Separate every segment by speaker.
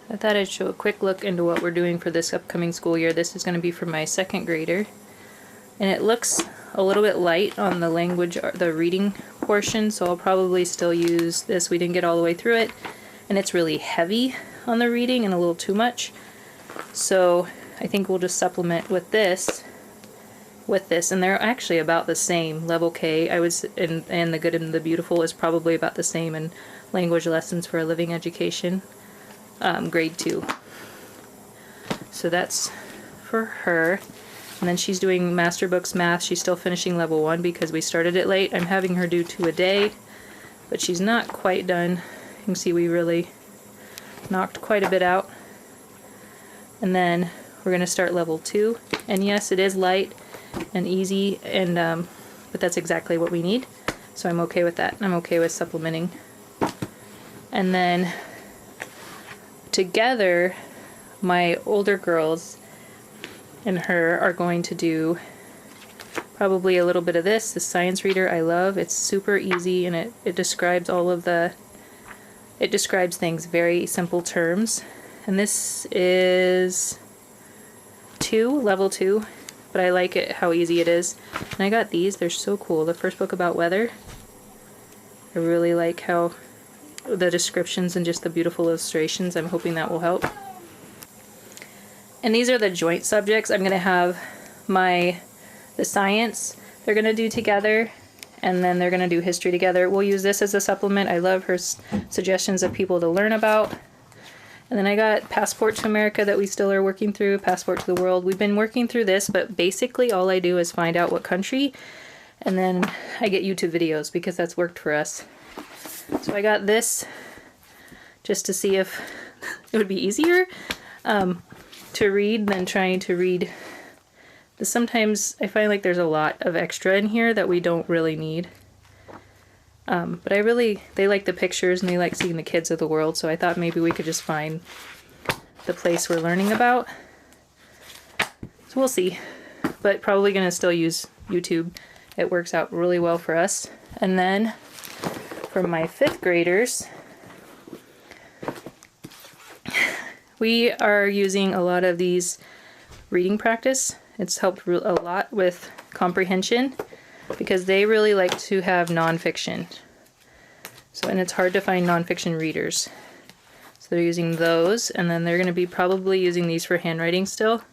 Speaker 1: I thought I'd show a quick look into what we're doing for this upcoming school year. This is going to be for my second grader. And it looks a little bit light on the language, the reading portion, so I'll probably still use this. We didn't get all the way through it, and it's really heavy on the reading and a little too much. So I think we'll just supplement with this, and they're actually about the same. Level K, and the Good and the Beautiful is probably about the same in language lessons for a living education, grade 2. So that's for her. And then she's doing Master Books Math. She's still finishing level 1 because we started it late. I'm having her do 2 a day, but she's not quite done. You can see we really knocked quite a bit out. And then we're going to start level 2. And yes, it is light and easy, and but that's exactly what we need. So I'm okay with that. I'm okay with supplementing. And then together, my older girls and her are going to do probably a little bit of this. The science reader I love. It's super easy, and it describes it describes things very simple terms. And this is level 2, but I like it how easy it is. And I got these, they're so cool. The first book about weather. I really like how the descriptions and just the beautiful illustrations. I'm hoping that will help. And these are the joint subjects. I'm going to have the science they're going to do together, and then they're going to do history together. We'll use this as a supplement. I love her suggestions of people to learn about. And then I got Passport to America that we still are working through, Passport to the World. We've been working through this, but basically all I do is find out what country, and then I get YouTube videos because that's worked for us. So I got this just to see if it would be easier to read than trying to read. Sometimes I find like there's a lot of extra in here that we don't really need. But they like the pictures and they like seeing the kids of the world, so I thought maybe we could just find the place we're learning about. So we'll see. But probably going to still use YouTube. It works out really well for us. And then for my 5th graders, we are using a lot of these reading practice. It's helped a lot with comprehension because they really like to have nonfiction. And it's hard to find nonfiction readers. So they're using those, and then they're going to be probably using these for handwriting still.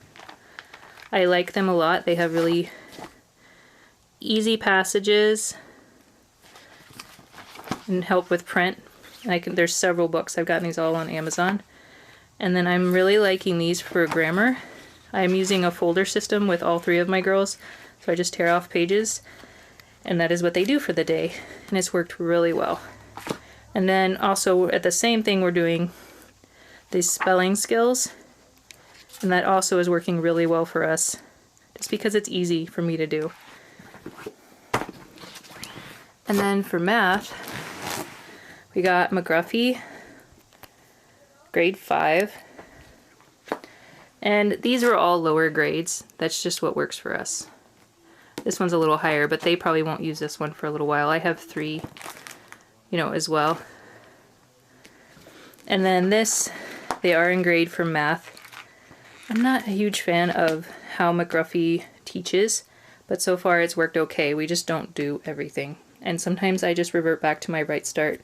Speaker 1: I like them a lot. They have really easy passages and help with print. There's several books. I've gotten these all on Amazon. And then I'm really liking these for grammar. I'm using a folder system with all 3 of my girls, so I just tear off pages, and that is what they do for the day, and it's worked really well. And then also at the same thing, we're doing these spelling skills, and that also is working really well for us, just because it's easy for me to do. And then for math, we got McGruffy, grade 5. And these are all lower grades. That's just what works for us. This one's a little higher, but they probably won't use this one for a little while. I have 3, as well. And then this, they are in grade for math. I'm not a huge fan of how McGruffy teaches, but so far it's worked okay. We just don't do everything. And sometimes I just revert back to my Right Start.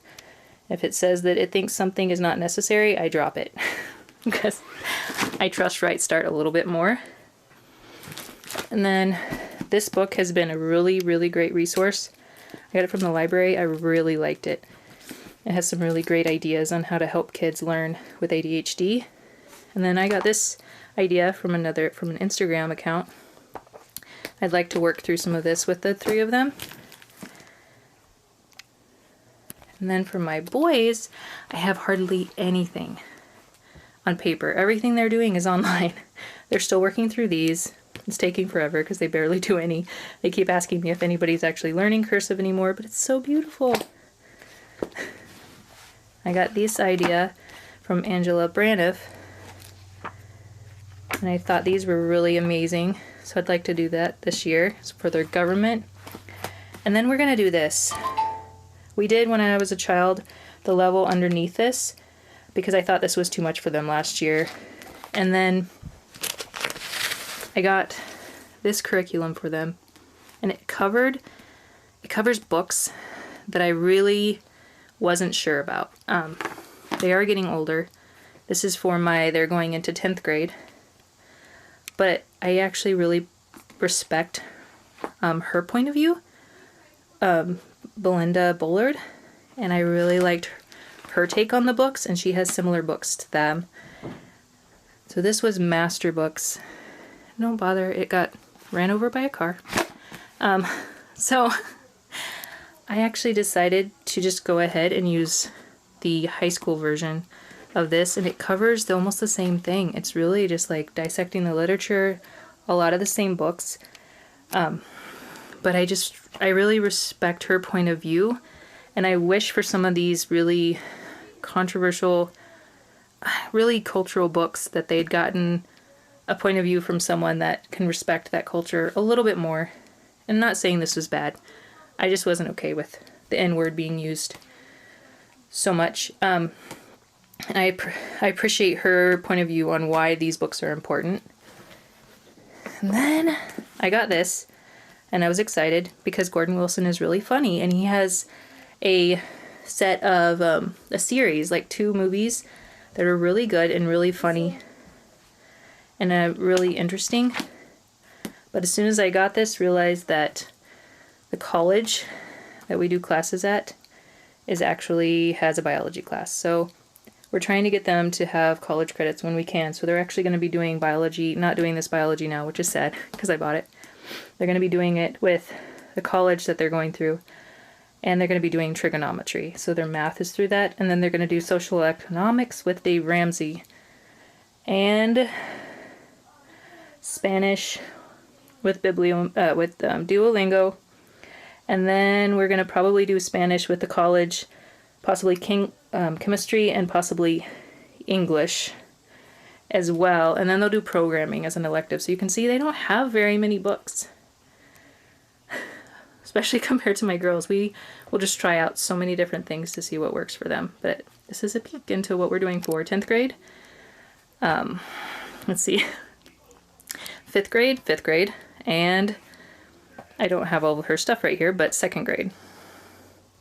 Speaker 1: If it says that it thinks something is not necessary, I drop it. Because I trust Right Start a little bit more. And then this book has been a really, really great resource. I got it from the library. I really liked it. It has some really great ideas on how to help kids learn with ADHD. And then I got this idea from an Instagram account. I'd like to work through some of this with the 3 of them. And then for my boys, I have hardly anything on paper. Everything they're doing is online. They're still working through these. It's taking forever because they barely do any. They keep asking me if anybody's actually learning cursive anymore, but it's so beautiful. I got this idea from Angela Braniff, and I thought these were really amazing, so I'd like to do that this year. It's for their government. And then we're going to do this. We did, when I was a child, the level underneath this, because I thought this was too much for them last year. And then I got this curriculum for them, and it covers books that I really wasn't sure about. They are getting older. This is for they're going into 10th grade. But I actually really respect her point of view, Belinda Bullard, and I really liked her take on the books, and she has similar books to them. So this was Master Books. Don't bother, it got ran over by a car. So I actually decided to just go ahead and use the high school version of this, and it covers almost the same thing. It's really just like dissecting the literature, a lot of the same books. But I really respect her point of view, and I wish for some of these really controversial, really cultural books that they'd gotten a point of view from someone that can respect that culture a little bit more. I'm not saying this was bad. I just wasn't okay with the N-word being used so much. And I appreciate her point of view on why these books are important. And then I got this, and I was excited because Gordon Wilson is really funny, and he has a set of a series, like 2 movies that are really good and really funny and really interesting. But as soon as I got this, realized that the college that we do classes at has a biology class. So we're trying to get them to have college credits when we can. So they're actually going to be doing biology, not doing this biology now, which is sad because I bought it. They're going to be doing it with the college that they're going through, and they're going to be doing trigonometry. So their math is through that, and then they're going to do social economics with Dave Ramsey, and Spanish with Duolingo, and then we're going to probably do Spanish with the college, possibly chemistry, and possibly English as well. And then they'll do programming as an elective. So you can see they don't have very many books, especially compared to my girls. We will just try out so many different things to see what works for them. But this is a peek into what we're doing for 10th grade. Let's see. 5th grade, and I don't have all of her stuff right here, but 2nd grade.